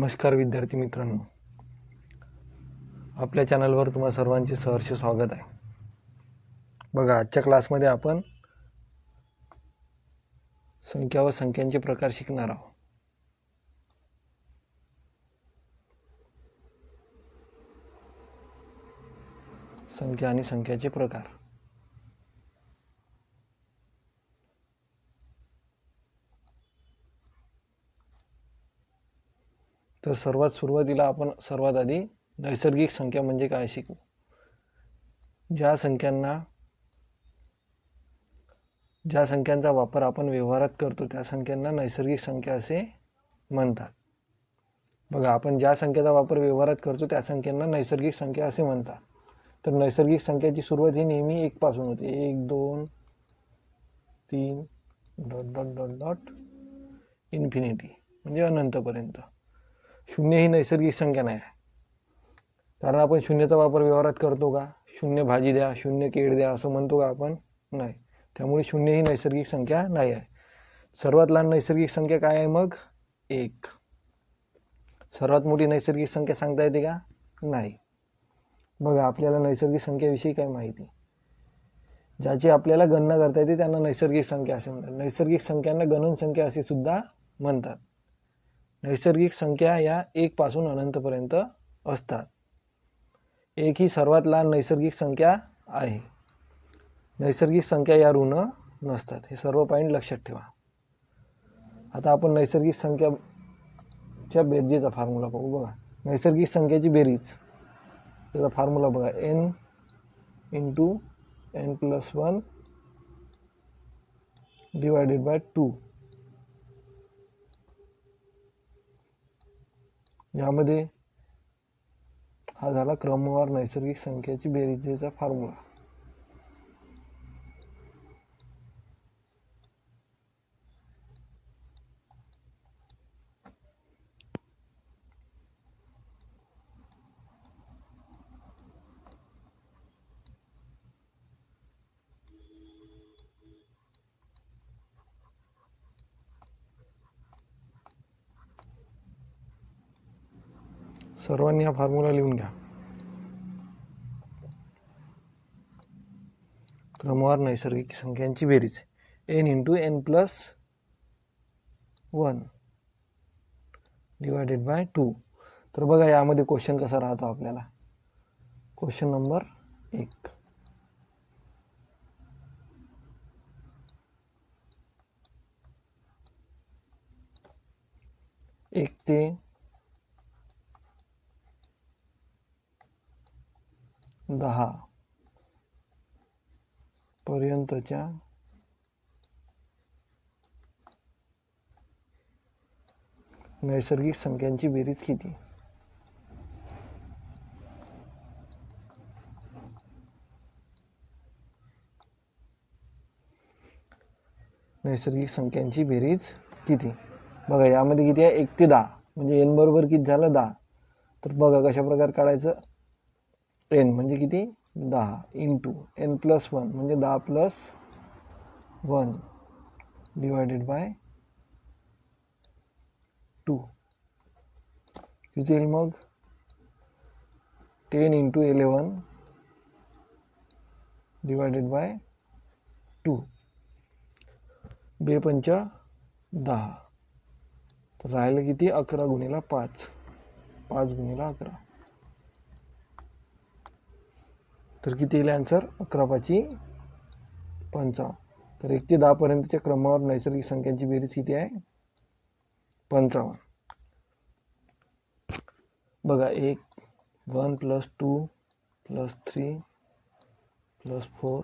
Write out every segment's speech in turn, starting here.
नमस्कार विद्यार्थी मित्रांनो, आपल्या चॅनलवर तुम्हा सर्वांचे सहर्ष स्वागत आहे. बघा, आजच्या क्लासमध्ये आपण संख्या व संख्यांचे प्रकार शिकणार आहोत. संख्या आणि संख्याचे प्रकार. तर सुरुवातीला आपण सर्वात आधी नैसर्गिक संख्या म्हणजे काय शिकू. ज्या संख्यांचा वापर आपण व्यवहारात करतो त्या संख्यांना नैसर्गिक संख्या असे म्हणतात. बघा, आपण ज्या संख्येचा वापर व्यवहारात करतो त्या संख्यांना नैसर्गिक संख्या असे म्हणतात. तर नैसर्गिक संख्येची सुरुवात ही नेहमी 1 पासून होते. 1 2 3 ... इन्फिनिटी म्हणजे अनंतपर्यंत. 0 ही नैसर्गिक संख्या नाही आहे, कारण आपण शून्याचा वापर व्यवहारात करतो का? 0 भाजी द्या, 0 केळ द्या असं म्हणतो का आपण? नाही. त्यामुळे 0 ही नैसर्गिक संख्या नाही आहे. सर्वात लहान नैसर्गिक संख्या काय आहे मग? 1. सर्वात मोठी नैसर्गिक संख्या सांगता येते का? नाही. बघा, आपल्याला नैसर्गिक संख्येविषयी काय माहिती? ज्याची आपल्याला गणना करता येते त्यांना नैसर्गिक संख्या असे म्हणतात. नैसर्गिक संख्यांना गणन संख्या असे सुद्धा म्हणतात. नैसर्गिक संख्या या 1 पासून अनंतपर्यंत असतात. 1 ही सर्वात लहान नैसर्गिक संख्या आहे. नैसर्गिक संख्या या ऋण नसतात. हे सर्व पॉईंट लक्षात ठेवा. आता आपण नैसर्गिक संख्याच्या बेरजेचा फॉर्म्युला पाहू. बघा, नैसर्गिक संख्येची बेरीज, त्याचा फॉर्म्युला बघा, n × n+1 / 2. यामध्ये हा झाला क्रमवार नैसर्गिक संख्येची बेरीजेचा फॉर्म्युला. सर्वांनी हा फॉर्म्युला लिहून घ्या. क्रमवार नैसर्गिक संख्यांची बेरीज n × n+1 / 2. तर बघा, यामध्ये क्वेश्चन कसा राहतो आपल्याला. Question number 1. एक ते 10 पर्यंतच्या नैसर्गिक संख्यांची बेरीज किती? नैसर्गिक संख्यांची बेरीज किती? बघा, यामध्ये किती आहे? 1 ते 10 म्हणजे n बरोबर किती झालं? 10. तर बघा कशा प्रकारे काढायचं. n म्हणजे किती? 10 × n+1 म्हणजे 10 + 1 / 2. किती येईल मग? 10 × 11 / 2. 2 पंच 10. तर राहिलं किती? 11 × 5. 5 × 11. तर किती येईल आन्सर? 11×5 = 55. तर 1 ते 10 पर्यंतच्या क्रमवार नैसर्गिक संख्यांची बेरीज किती आहे? 55. बघा, 1 + 2 + 3 + 4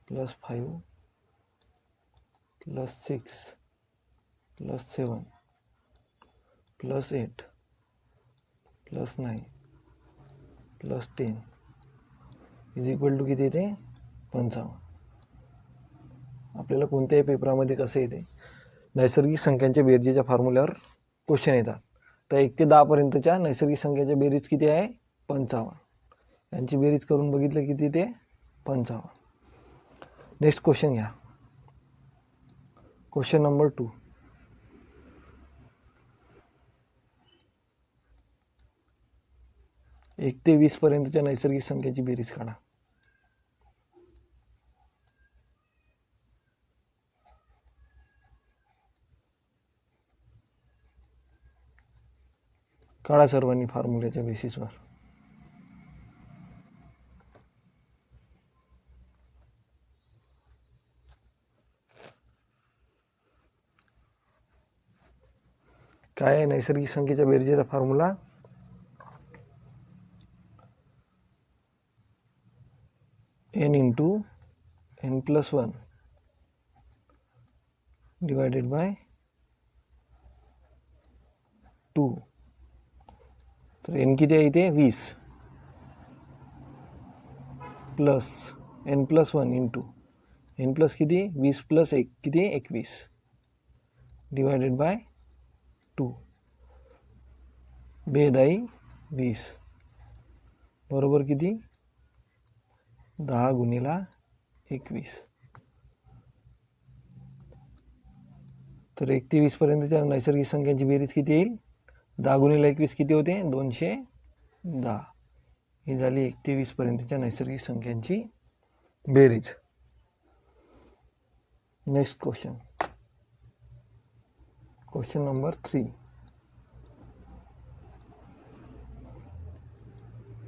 + 5 + 6 + 7 + 8 + 9 + 10 = किती येते? 55. आपल्याला कोणत्याही पेपरामध्ये कसं येते, नैसर्गिक संख्यांच्या बेरजेच्या फॉर्म्युल्यावर क्वेश्चन येतात. तर 1 ते 10 पर्यंतच्या नैसर्गिक संख्येच्या बेरीज किती आहे? 55. यांची बेरीज करून बघितलं किती ते? 55. नेक्स्ट क्वेश्चन घ्या. Question number 2. 1 ते 20 पर्यंतच्या नैसर्गिक संख्येची बेरीज काढा. काढा सर्वांनी फॉर्म्युल्याच्या बेसिसवर. काय आहे नैसर्गिक संख्येच्या बेरजेचा formula? n into n+1 divided by 2. तर n किती आहे इथे? 20 plus n+1 into n plus किती? 20 प्लस 1 किती? 21 डिवायडेड बाय 2. बेदाई 20 बरोबर किती? 10 गुणिला 21. तर 1 ते 20 पर्यंतच्या नैसर्गिक संख्यांची बेरीज किती येईल? 10 गुणिला 21 किती होते? 210. ही झाली 1 ते 20 पर्यंतच्या नैसर्गिक संख्यांची बेरीज. Next question, question number 3.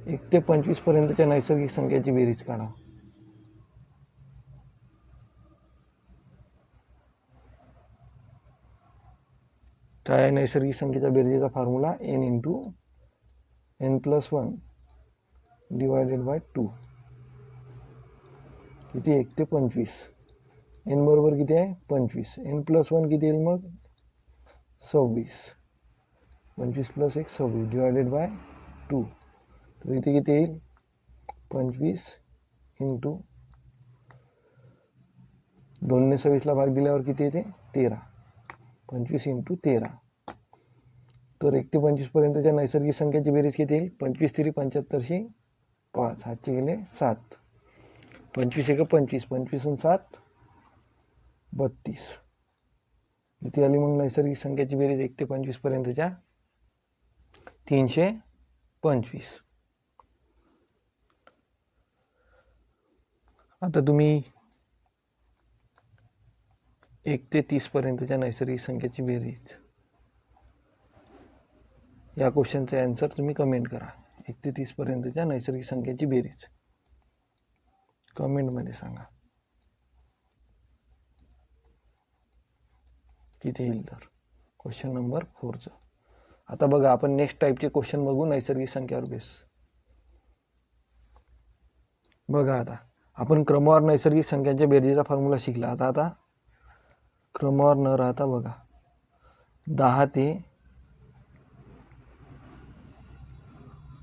1 ते 25 पर्यंतच्या नैसर्गिक संख्याची बेरीज काढा. काय आहे नैसर्गिक संख्येच्या बेरजेचा formula? n into n+1 divided by 2. किती? 1 ते 25. n बरोबर किती आहे? 25. n+1 किती येईल मग? 26. 25 प्लस 1 26 डिवायडेड बाय 2. तर इथे किती येईल? 25 इंटू 2ने 26ला भाग दिल्यावर किती येते? 13. 25 इंटू 13. तर 1 ते 25 पर्यंतच्या नैसर्गिक संख्येची बेरीज किती येईल? 25 3 75 5. हातचे गेले 7. 25 1 25. 25 आणि 7 32. किती आली मग नैसर्गिक संख्येची बेरीज 1 ते 25 पर्यंतच्या? 325. आता तुम्ही 1 ते 30 पर्यंतच्या नैसर्गिक संख्येची बेरीज, या क्वेश्चनचा आन्सर तुम्ही कमेंट करा. 1 ते 30 पर्यंतच्या नैसर्गिक संख्येची बेरीज कमेंटमध्ये सांगा किती येईल. तर क्वेश्चन नंबर 4चं. आता बघा, आपण नेक्स्ट टाईपचे क्वेश्चन बघू नैसर्गिक संख्यावर बेस. बघा, आता आपण क्रमवार नैसर्गिक संख्यांच्या बेरजेचा फॉर्म्युला शिकला. आता क्रमवार न राहता बघा, 10 ते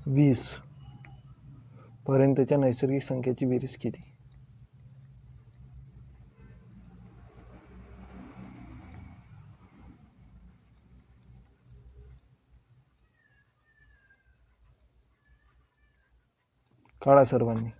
20 पर्यंतच्या नैसर्गिक संख्येची बेरीज किती? काढा सर्वांनी.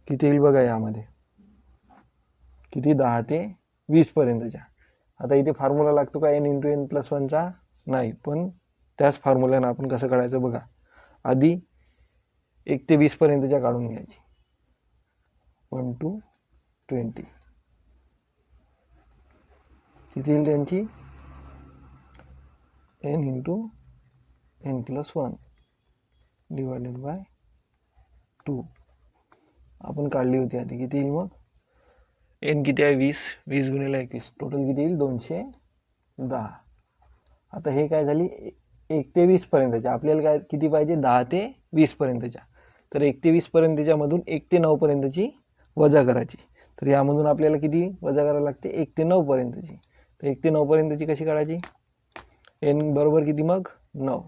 किती येईल बघा यामध्ये? किती? 10 ते 20 पर्यंतच्या. आता इथे फॉर्म्युला लागतो का n इंटू n+1चा? नाही, पण त्याच फॉर्म्युल्यानं आपण कसं काढायचं बघा. आधी 1 ते 20 पर्यंतच्या काढून घ्यायची. 1 to 20 किती येईल त्यांची? n into n+1 divided by 2 आपण काढली होती आधी. किती येईल मग? n किती आहे? 20. 20 गुणिले 21 टोटल किती येईल? 210. आता हे काय झाली? 1 ते 20 पर्यंतच्या. आपल्याला काय किती पाहिजे? 10 ते 20 पर्यंतच्या. तर 1 ते 20 पर्यंतच्या मधून 1 ते 9 पर्यंतची वजा करायची. तर यामधून आपल्याला किती वजा करायला लागते? 1 ते 9 पर्यंतची. तर 1 ते 9 पर्यंतची कशी काढायची? n बरोबर किती मग? 9.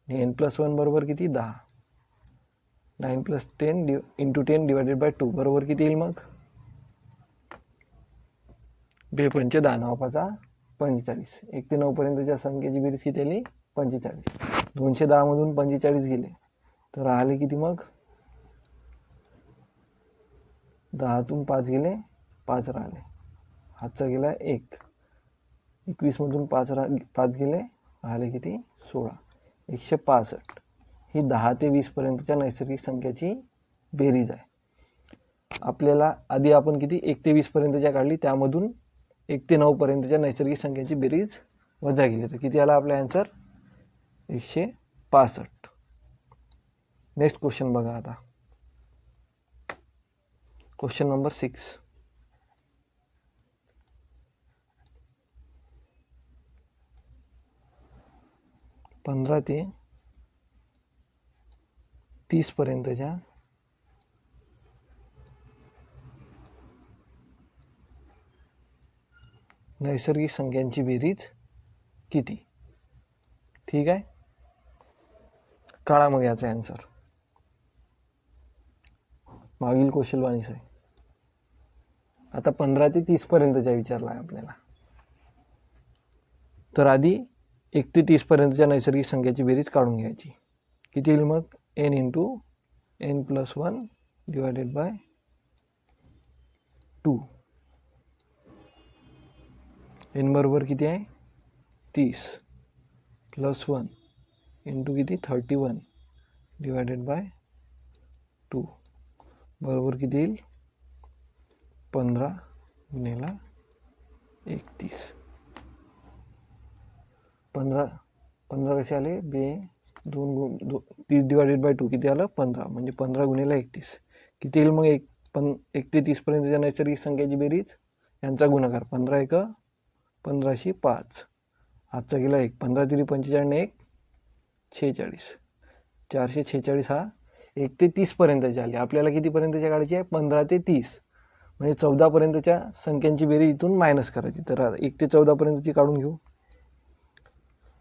आणि n+1 बरोबर किती? 10. 9 + 10 इंटू 10 डिवायडेड बाय 2 बरोबर किती येईल मग? 2 पंच 10 9 5 45. 1 ते 9 पर्यंतच्या संख्येची बेरीज किती आली? 45. 210 मधून 45 गेले तर राहिले किती मग? 10तून 5 गेले 5 राहिले, हातचा गेला 1. 21 मधून 5 गेले राहिले किती? 16. 165 ही 10 ते 20 पर्यंतच्या नैसर्गिक संख्याची बेरीज आहे. आपल्याला आधी आपण किती 1 ते 20 पर्यंतच्या काढली, त्यामधून 1 ते 9 पर्यंतच्या नैसर्गिक संख्याची बेरीज वजा केली तर किती आला आपला आन्सर? 165. नेक्स्ट क्वेश्चन बघा आता. Question number 6. पंधरा ते 30 पर्यंतच्या नैसर्गिक संख्यांची बेरीज किती? ठीक आहे, काढा मग याचा आन्सर. मागील क्वेश्चन वाणीच आहे. आता 15 ते 30 पर्यंतच्या विचारला आहे आपल्याला. तर आधी 1 ते 30 पर्यंतच्या नैसर्गिक संख्याची बेरीज काढून घ्यायची. किती येईल मग? n into n+1 divided by 2. n बरोबर किती आहे? 30 प्लस 1 इंटू किती? 31 डिवायडेड बाय 2 बरोबर किती येईल? 15 गुणिले 31. 15 कसे आले? 30 डिवायडेड बाय 2 किती आलं? 15. म्हणजे 15 गुणिले 31 किती येईल मग? 1 ते 30 पर्यंतच्या नैसर्गिक संख्याची बेरीज यांचा गुणाकार. 15 1 15शी 5, हातचा गेला 1. 15 3 45 ने 1 46. 446 हा 1 ते 30 पर्यंतची आली. आपल्याला किती पर्यंतच्या काढायची आहे? 15 ते 30. म्हणजे 14 पर्यंतच्या संख्यांची बेरीज इथून मायनस करायची. तर 1 ते 14 पर्यंतची काढून घेऊ.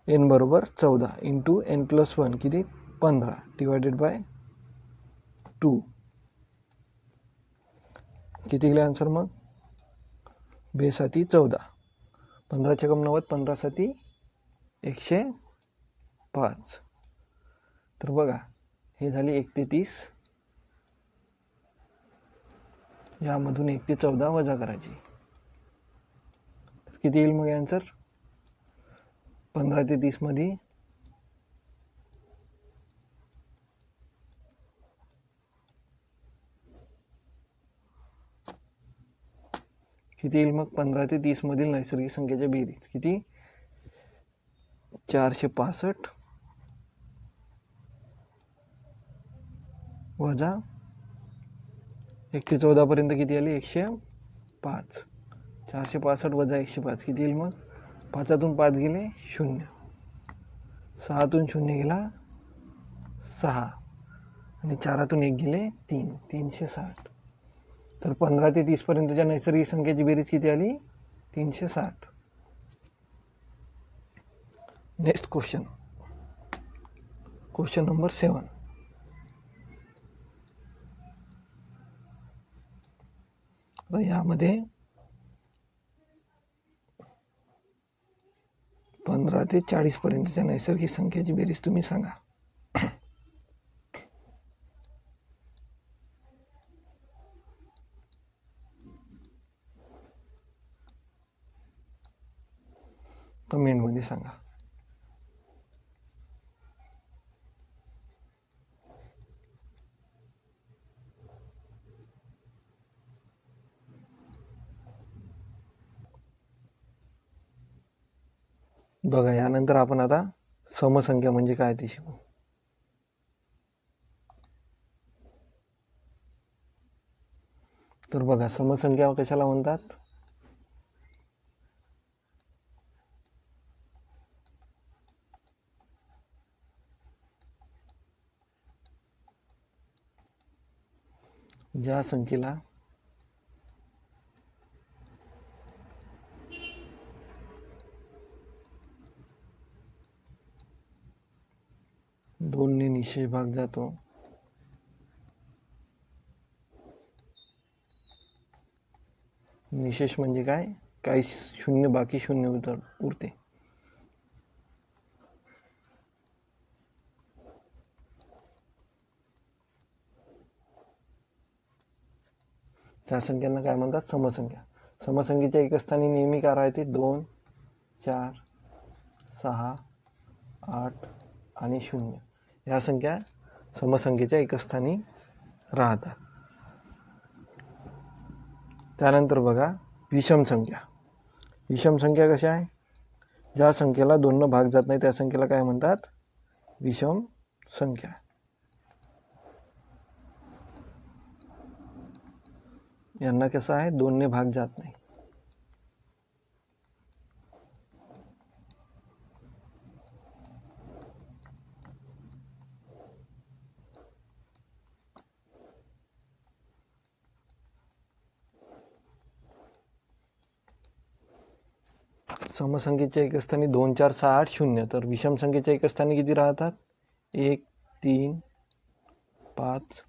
n बरोबर 14 इंटू n+1 किती? 15 डिवायडेड बाय 2 किती गेले आन्सर मग? 2 7 14. 15 छकम 90, 15 7 105. तर बघा हे झाली 1 ते 30. यामधून 1 ते 14 वजा करायची. किती येईल मग आन्सर? 15 ते 30 मध्ये किती येईल मग? 15 ते 30 मधील नैसर्गिक संख्येच्या बेरीज किती? 465 वजा 1 ते 14 पर्यंत किती आली? 105. 465 वजा 105 किती येईल मग? 5तून 5 गेले 0, 6तून 0 गेला 6 आणि 4तून 1 गेले 3, 360. तर 15 ते 30 पर्यंतच्या नैसर्गिक संख्येची बेरीज किती आली? 360. Next question. Question number 7. आता यामध्ये 15 ते 40 पर्यंतच्या नैसर्गिक संख्येची बेरीज तुम्ही सांगा. कमेंटमध्ये सांगा. बघा यानंतर आपण आता समसंख्या म्हणजे काय ते शिकू. तर बघा समसंख्या कशाला म्हणतात? ज्या संख्येला दोनने निशेष भाग जातो निशेष म्हणजे काय? काही शून्य बाकी शून्य उरते. त्या संख्यांना काय म्हणतात? समसंख्या. समसंख्येच्या एकस्थानी नेहमी काय राहते? 2, 4, 6, 8 आणि 0 या संख्या समसंख्येच्या एकस्थानी राहतात. त्यानंतर बघा विषम संख्या. विषम संख्या कशा आहे? ज्या संख्येला 2 न भाग जात नाही त्या संख्येला काय म्हणतात? विषम संख्या. यांना कसं आहे? 2 ने भाग जात नाही. समसंख्येच्या एकस्थानी 2, 4, 6, 8, 0. तर विषम संख्येच्या एकस्थानी किती राहतात? 1, 3, 5,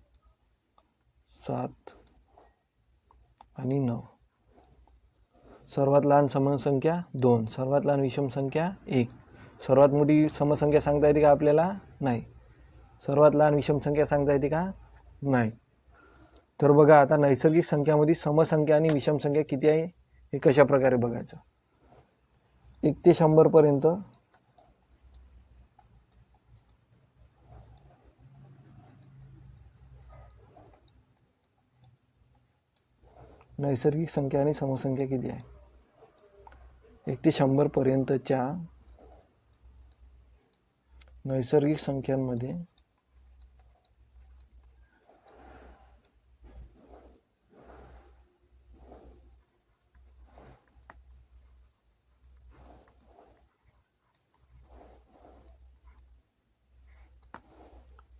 7 आणि 9. सर्वात लहान समसंख्या 2, सर्वात लहान विषम संख्या 1. सर्वात मोठी समसंख्या सांगता येते का आपल्याला? नाही. सर्वात लहान विषम संख्या सांगता येते का? नाही. तर बघा आता नैसर्गिक संख्यामध्ये समसंख्या आणि विषम संख्या किती आहे हे कशा प्रकारे बघायचं? 1 ते 100 पर्यंत नैसर्गिक संख्या आणि समसंख्या किती आहे? 1 ते 100 पर्यंतच्या नैसर्गिक संख्यांमध्ये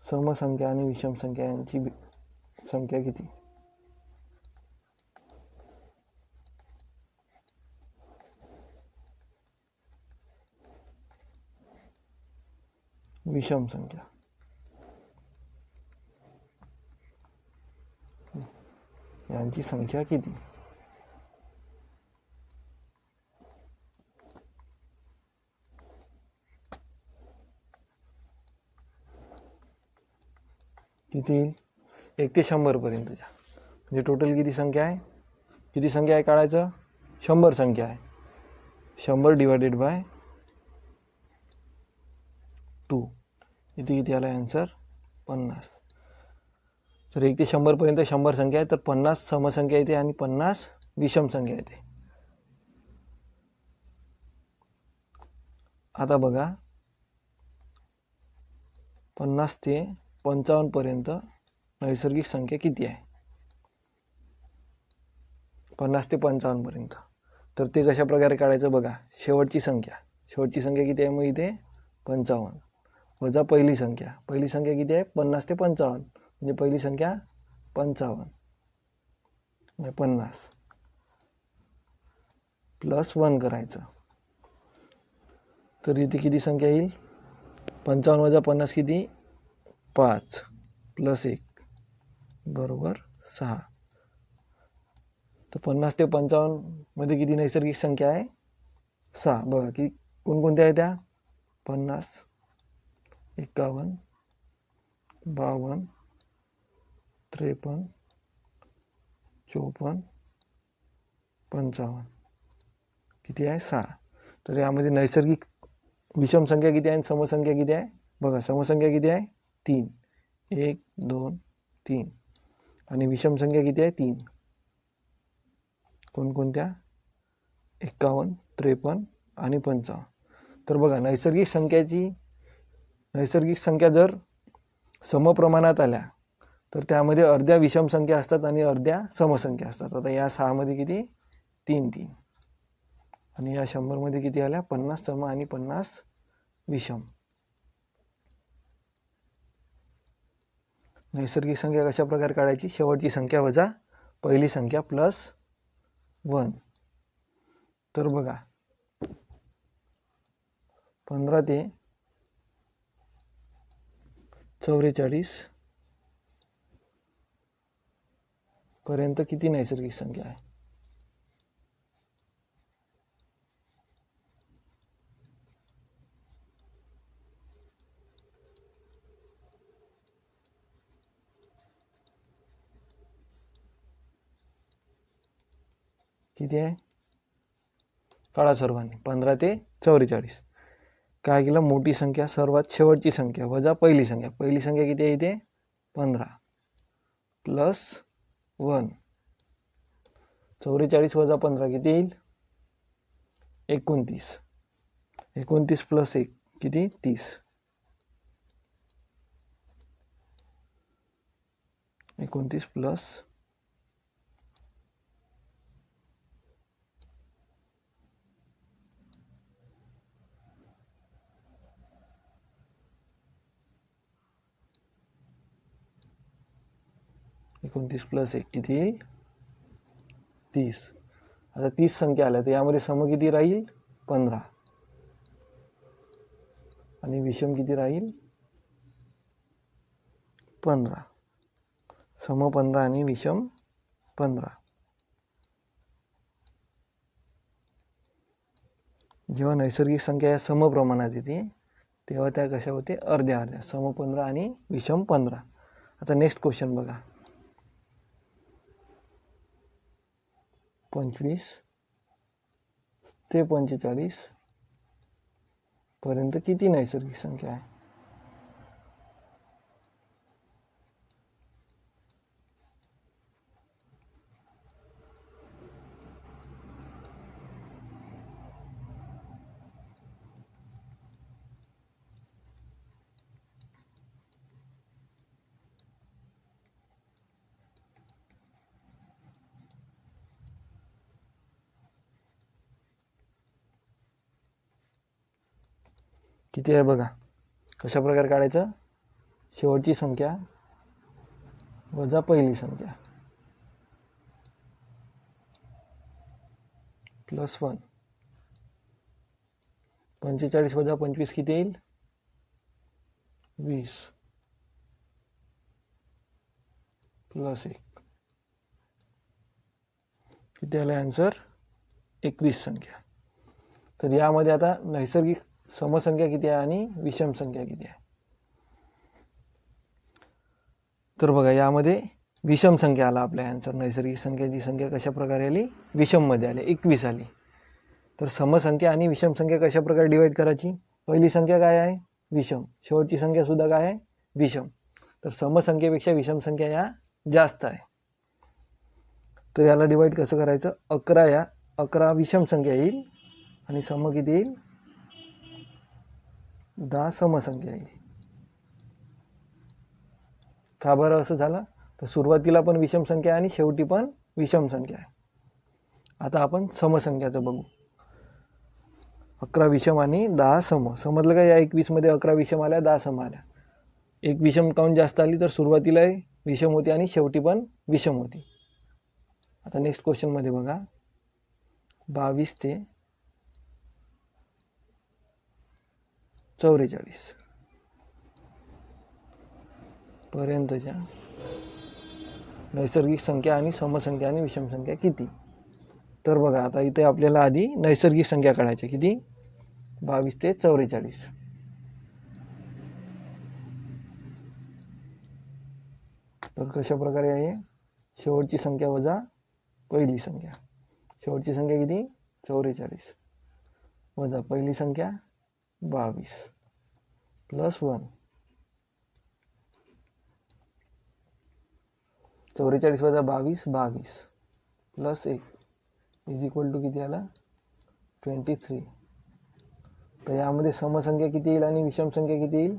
समसंख्या आणि विषम संख्या यांची संख्या किती? विषम संख्या यांची संख्या किती? किती? 1 ते 100 पर्यंतच्या. म्हणजे टोटल किती संख्या आहे? किती संख्या आहे काढायचं? 100 संख्या आहे. 100 डिवायडेड बाय 2. इथे किती आला आन्सर? 50. तर 1 ते 100 पर्यंत 100 संख्या आहे, तर 50 समसंख्या येते आणि 50 विषम संख्या येते. आता बघा 50 ते 55 पर्यंत नैसर्गिक संख्या किती आहे? 50 ते 55 पर्यंत. तर ते कशा प्रकारे काढायचं बघा. शेवटची संख्या किती आहे? मग इथे 55 वजा पहिली संख्या किती आहे? 50 ते 55. म्हणजे पहिली संख्या 55 50 प्लस 1 करायचं. तर इथे किती संख्या येईल? 55 वजा 50 किती? 5 प्लस 1 बरोबर 6. तर 50 ते 55 मध्ये किती नैसर्गिक संख्या आहे? 6. बघा की कोणकोणत्या आहेत त्या? 50, 51, 52, 53, 54, 55. किती आहे? 6. तर यामध्ये नैसर्गिक विषम संख्या किती आहे आणि समसंख्या किती आहे? बघा समसंख्या किती आहे? 3. 1, 2, 3. आणि विषम संख्या किती आहे? 3. कोणकोणत्या? 51, 53 आणि 55. तर बघा नैसर्गिक संख्या जर समप्रमाणात आल्या तर त्यामध्ये अर्ध्या विषम संख्या असतात आणि अर्ध्या समसंख्या असतात. आता या 6 मध्ये किती? 3 3. आणि या 100 मध्ये किती आल्या? 50 सम आणि 50 विषम. नैसर्गिक संख्या कशा प्रकारे काढायची? शेवटची संख्या वजा पहिली संख्या प्लस 1. तर बघा 15 ते 44 पर्यंत किती नैसर्गिक संख्या आहे? किती आहे, काढा सर्वांनी. 15 ते 44. काय केलं, मोठी संख्या सर्वात शेवटची संख्या वजा पहिली संख्या. पहिली संख्या किती आहे इथे, 15 प्लस 1. 44 वजा 15 किती येईल, 29. 29 प्लस 1 किती, 30. 29 प्लस 1 किती येईल, 30. आता 30 संख्या आल्या तर यामध्ये सम किती राहील, 15 आणि विषम किती राहील, 15. सम 15 आणि विषम 15. जेव्हा नैसर्गिक संख्या या समप्रमाणात येते तेव्हा त्या कशा होते, अर्ध्या अर्ध्या. सम 15 आणि विषम 15. आता नेक्स्ट क्वेश्चन बघा. 25 ते 45 पर्यंत किती नैसर्गिक संख्या आहे. किती आहे बघा, कशा प्रकारे काढायचं, शेवटची संख्या वजा पहिली संख्या प्लस 1. 45 वजा 25 किती येईल, 20 प्लस 1 किती आलं आन्सर, 21 संख्या. तर यामध्ये आता नैसर्गिक समसंख्या किती आहे आणि विषम संख्या किती आहे. तर बघा यामध्ये विषम संख्या आला आपल्या आन्सर. नैसर्गिक संख्याची संख्या कशा प्रकारे आली, विषममध्ये आली, 21 आली. तर समसंख्या आणि विषम संख्या कशा प्रकारे डिवाइड करायची, पहिली संख्या काय आहे, विषम, शेवटची संख्या सुद्धा काय आहे, विषम. तर समसंख्येपेक्षा विषम संख्या या जास्त आहे. तर याला डिवाइड कसं करायचं, 11 विषम संख्या येईल आणि सम किती येईल, 10 समसंख्या येईल. का बरं असं झालं, तर सुरुवातीला पण विषम संख्या आणि शेवटी पण विषम संख्या आहे. आता आपण समसंख्याचं बघू. 11 विषम आणि 10 सम. समजलं का, या 21 मध्ये 11 विषम आल्या, 10 सम आल्या. एक विषम काउंट जास्त आली तर सुरुवातीला विषम होती आणि शेवटी पण विषम होती. आता नेक्स्ट क्वेश्चन मध्ये बघा, 22 ते 44 पर्यंतच्या नैसर्गिक संख्या आणि समसंख्या आणि विषम संख्या किती. तर बघा आता इथे आपल्याला आधी नैसर्गिक संख्या काढायची. किती, 22 ते 44. तर कशा प्रकारे आहे, शेवटची संख्या वजा पहिली संख्या. शेवटची संख्या किती, 44 वजा पहिली संख्या 22 प्लस 1. 44 वजा 22 प्लस 1 इज इक्वल टू किती आला, 23. तर यामध्ये समसंख्या किती येईल आणि विषम संख्या किती येईल,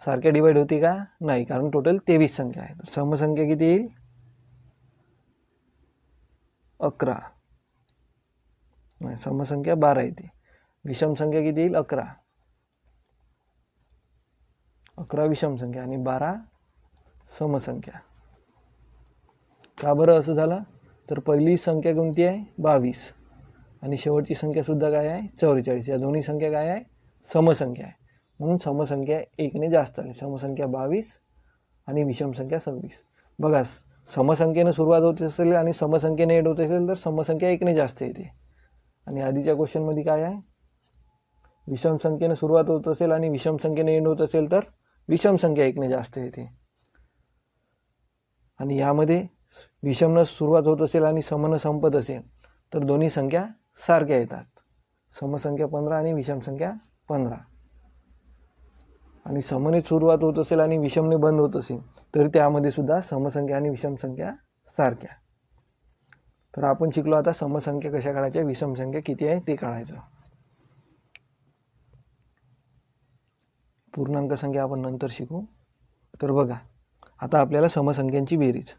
सारख्या डिवाइड होती का, नाही, कारण टोटल 23 संख्या आहे. तर समसंख्या किती येईल, 11. नाही, समसंख्या 12 येते. विषम संख्या किती येईल, 11 विषम संख्या आणि 12 समसंख्या. का बरं असं झालं, तर पहिली संख्या कोणती आहे, 22 आणि शेवटची संख्या सुद्धा काय आहे, 44. या दोन्ही संख्या काय आहे, समसंख्या आहे, म्हणून समसंख्या 1 ने जास्त आली. समसंख्या 22 आणि विषम संख्या 26. बघा, समसंख्येने सुरुवात होत असेल आणि समसंख्येने एंड होत असेल तर समसंख्या 1 ने जास्त येते. आणि आधीच्या क्वेश्चनमध्ये काय आहे, विषम संख्येने सुरुवात होत असेल आणि विषम संख्येने एंड होत असेल तर विषम संख्या 1 ने जास्त येते. आणि यामध्ये विषमनं सुरुवात होत असेल आणि समनं संपत असेल तर दोन्ही संख्या सारख्या येतात. समसंख्या 15 आणि विषम संख्या 15. आणि समने सुरुवात होत असेल आणि विषमने बंद होत असेल तर त्यामध्ये सुद्धा समसंख्या आणि विषम संख्या सारख्या. तर आपण शिकलो आता समसंख्या कशा काढायच्या, विषम संख्या किती आहे ते काढायचं. पूर्णांक संख्या आपण नंतर शिकू. तर बघा आता आपल्याला समसंख्यांची बेरीज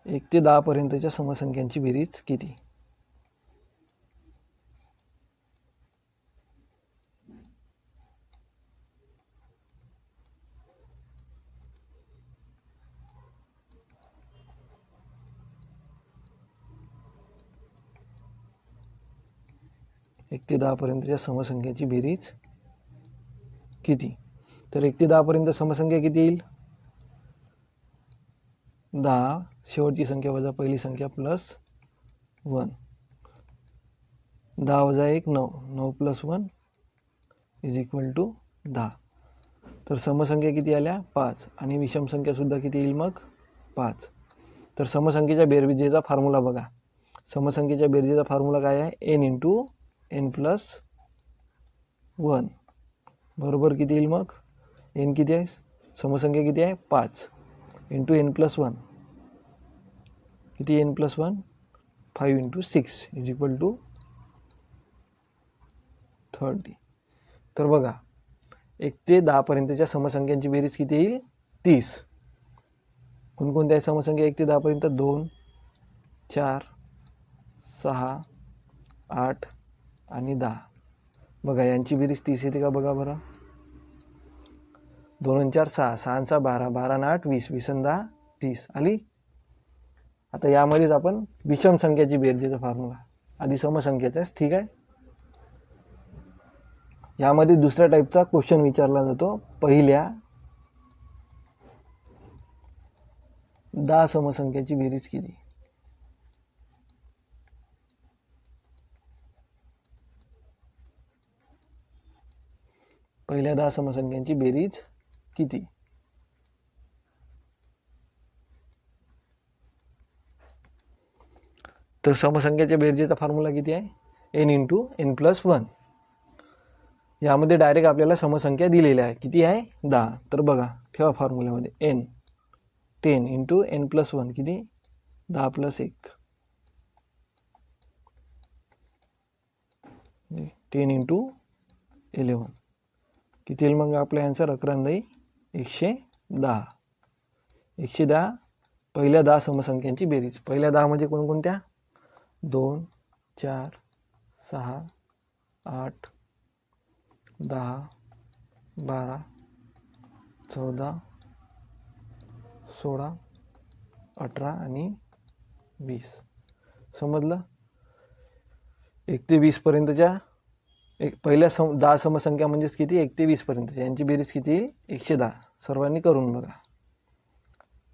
1 ते 10 पर्यंतच्या समसंख्यांची बेरीज किती. एक ते 10 पर्यंतच्या समसंख्याची बेरीज किती. तर 1 ते 10 पर्यंत समसंख्या किती येईल. 10 शेवटची संख्या वजा पहिली संख्या प्लस 1. 10 वजा 1 9. 9 प्लस 1 इज इक्वल टू 10. तर समसंख्या किती आल्या 5. आणि विषम संख्या सुद्धा किती येईल मग 5. तर समसंख्येच्या बेरजेचा फॉर्म्युला बघा. समसंख्येच्या बेरजेचा फॉर्म्युला काय आहे, n इंटू n प्लस 1 बरोबर किती येईल मग. n किती आहे, समसंख्या किती आहे 5 इंटू n प्लस 1 किती, n plus 1 5 into 6 is equal to 30. तर बघा 1 ते 10 पर्यंतच्या समसंख्यांची बेरीज किती येईल 30. कोणकोणत्या समसंख्या 1 ते 10 पर्यंत, 2 4 6 8 आणि 10. बघा यांची बेरीज 30 येते का बघा बरं. 2 आणि 4 6, 6 आणि 6 12, 12 आणि 8 20, 20 आणि 10 30 आली. आता यामध्येच आपण विषम संख्याची बेरजेचा फॉर्म्युला आधी समसंख्येचा, ठीक आहे. यामध्ये दुसऱ्या टाईपचा क्वेश्चन विचारला जातो. पहिल्या 10 समसंख्याची बेरीज किती. पहिल्या 10 समसंख्यांची बेरीज किती. तर समसंख्याच्या बेरजेचा फॉर्म्युला किती आहे, n इंटू n प्लस 1. यामध्ये डायरेक्ट आपल्याला समसंख्या दिलेल्या आहे, किती आहे 10. तर बघा ठेवा फॉर्म्युल्यामध्ये n 10 इंटू n प्लस 1 किती 10 प्लस 1 10 इंटू 11 किती येईल मग आपला आन्सर 11 110. 110 पहिल्या 10 समसंख्यांची बेरीज. पहिल्या 10 म्हणजे कोणकोणत्या, 2 4 6 8 10 12 14 16 18 आणि 20. समजलं. 1 ते 20 पर्यंतच्या पहिल्या 10 समसंख्या म्हणजेच किती 1 ते 20 पर्यंत यांची बेरीज किती येईल 110. सर्वांनी करून बघा.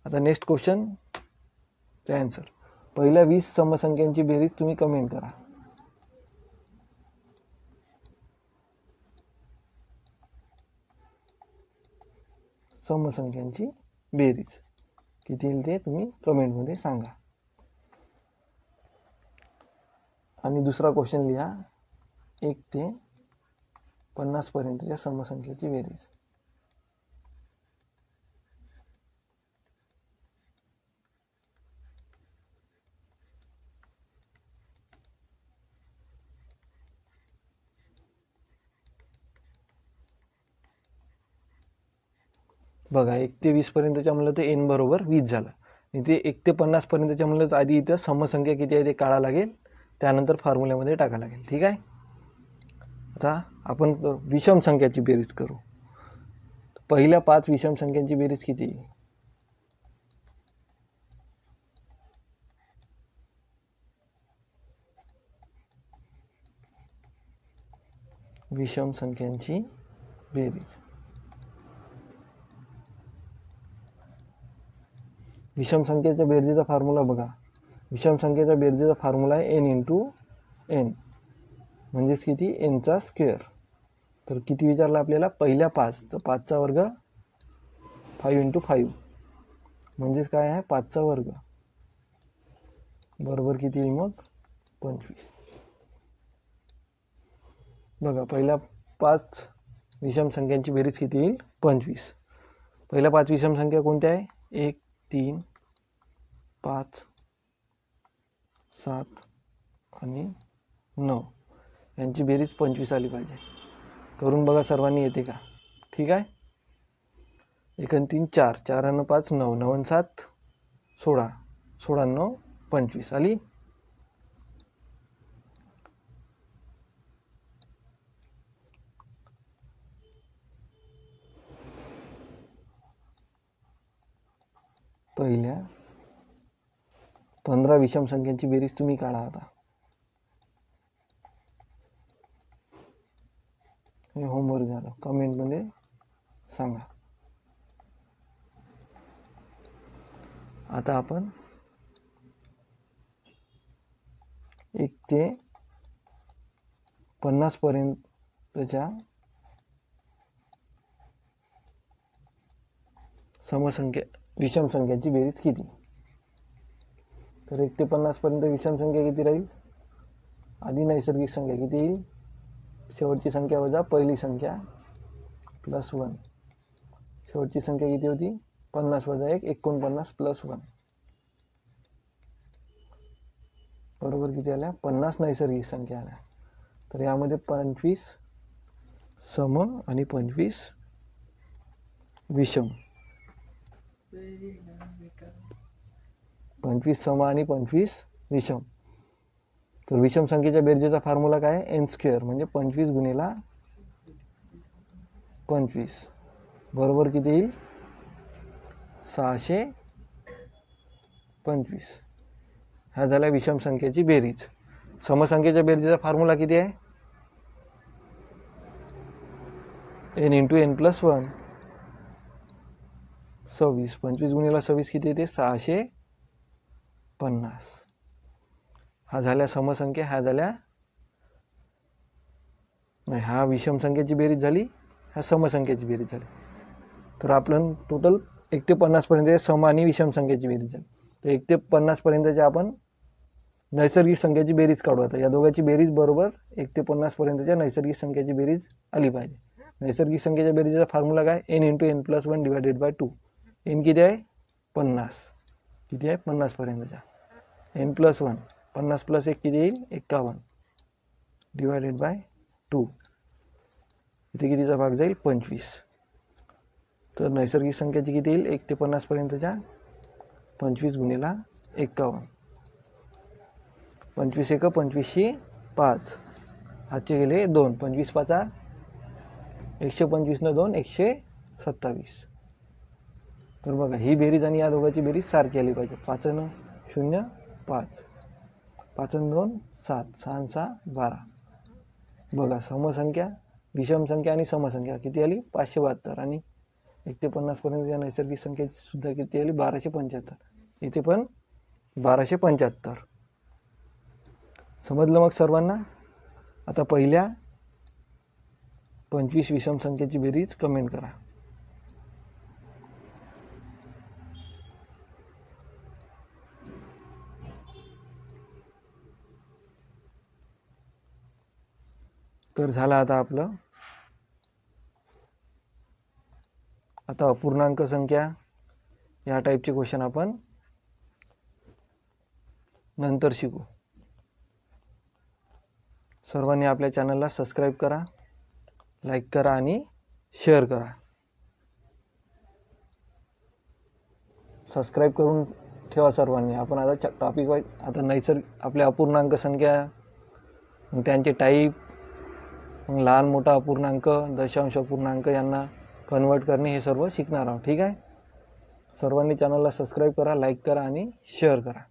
आता नेक्स्ट क्वेश्चन चे आन्सर. पहिल्या 20 समसंख्यांची बेरीज तुम्ही कमेंट करा. समसंख्यांची बेरीज किती येईल ते तुम्ही कमेंटमध्ये सांगा. आणि दुसरा क्वेश्चन लिहा 1 ते 50 पर्यंतच्या समसंख्येची बेरीज. बघा 1 ते 20 पर्यंतच्या म्हणलं तर n बरोबर 20 झालं. इथे 1 ते 50 पर्यंतच्या म्हणलं तर आधी इथं समसंख्या किती आहे ते काढावं लागेल, त्यानंतर फॉर्म्युल्यामध्ये टाकावं लागेल, ठीक आहे. आता आपण विषम संख्याची बेरीज करू. पहिल्या 5 विषम संख्यांची बेरीज किती येईल. विषम संख्यांची बेरीज. विषम संख्येच्या बेरजेचा फॉर्म्युला बघा. विषम संख्येचा बेरजेचा फॉर्म्युला आहे n इंटू n म्हणजेच किती n चा स्क्वेअर. तर किती विचारला आपल्याला पहिल्या 5, तर 5चा वर्ग 5 इंटू 5 म्हणजेच काय आहे 5चा वर्ग बरोबर किती येईल मग 25. बघा पहिल्या 5 विषम संख्यांची बेरीज किती येईल 25. पहिल्या 5 विषम संख्या कोणत्या आहे 1 3 5 7 आणि 9 यांची बेरीज 25 आली पाहिजे. करून बघा सर्वांनी येते का. ठीक आहे. 1 आणि 3 4 4 आणि 5 9 9 आणि 7 16 16 आणि 9 25 आली. पहिल्या 15 विषम संख्यांची बेरीज तुम्ही काढा. आता हे होमवर्क झालं. कमेंटमध्ये सांगा. आता आपण 1 ते 50 पर्यंतच्या समसंख्या विषम संख्यांची बेरीज किती. तर 1 ते 50 पर्यंत विषम संख्या किती राहील. आधी नैसर्गिक संख्या किती येईल शेवटची संख्या वजा पहिली संख्या प्लस 1. शेवटची संख्या किती होती 50 वजा 1 49 प्लस 1 बरोबर किती आल्या 50 नैसर्गिक संख्या आल्या. तर यामध्ये 25 सम आणि 25 विषम. 25 सम आणि 25 विषम. तर विषम संख्येच्या बेरजेचा फॉर्म्युला काय आहे एन स्क्वेअर म्हणजे 25 गुणिला 25 बरोबर किती येईल 625. ह्या झाल्या विषम संख्येची बेरीज. समसंख्येच्या बेरजेचा फॉर्म्युला किती आहे n × n + 1 26. 25 गुणिला 26 किती येते 650. हा झाल्या समसंख्या. ह्या झाल्या नाही हा विषम संख्येची बेरीज झाली ह्या समसंख्येची बेरीज झाली. तर आपण टोटल 1 ते 50 पर्यंत सम आणि विषम संख्येची बेरीज झाली. तर 1 ते 50 पर्यंतच्या आपण नैसर्गिक संख्येची बेरीज काढू. आता या दोघांची बेरीज बरोबर 1 ते 50 पर्यंतच्या नैसर्गिक संख्येची बेरीज आली पाहिजे. नैसर्गिक संख्येच्या बेरीजचा फॉर्म्युला काय n × n + 1 / 2. n किती आहे 50 किती आहे 50 पर्यंतच्या n + 1 50 + 1 किती येईल 51 / 2. इथे कितीचा भाग जाईल 25. तर नैसर्गिक संख्येची किती येईल 1 ते 50 पर्यंतच्या 25 गुणिला 51. 25 1 25 5 हातचे गेले 2 25 5 125 न 2 127. तर बघा ही बेरीज आणि या दोघांची बेरीज सारखी आली पाहिजे. 5 न 0 5 5 न 2 7 6 न 6 12. बघा समसंख्या विषम संख्या आणि समसंख्या किती आली 572 आणि 1 ते 50 पर्यंत या नैसर्गिक संख्येची सुद्धा किती आली 1275. इथे पण 1275. समजलं मग सर्वांना. आता पहिल्या 25 विषम संख्येची बेरीज कमेंट करा. तर झालं आता आपलं. आता अपूर्णांक संख्या या टाईपचे क्वेश्चन आपण नंतर शिकू. सर्वांनी आपल्या चॅनलला सबस्क्राईब करा, लाईक करा आणि शेअर करा. सबस्क्राईब करून ठेवा सर्वांनी. आपण आता टॉपिक वाईज आता नैसर्गिक आपल्या अपूर्णांक संख्या मग त्यांचे टाईप मग लहान मोठा अपूर्णांक दशांश अपूर्णांक यांना कन्वर्ट करणे हे सर्व शिकणार आहोत. ठीक आहे. सर्वांनी चॅनलला सबस्क्राईब करा, लाईक करा आणि शेअर करा.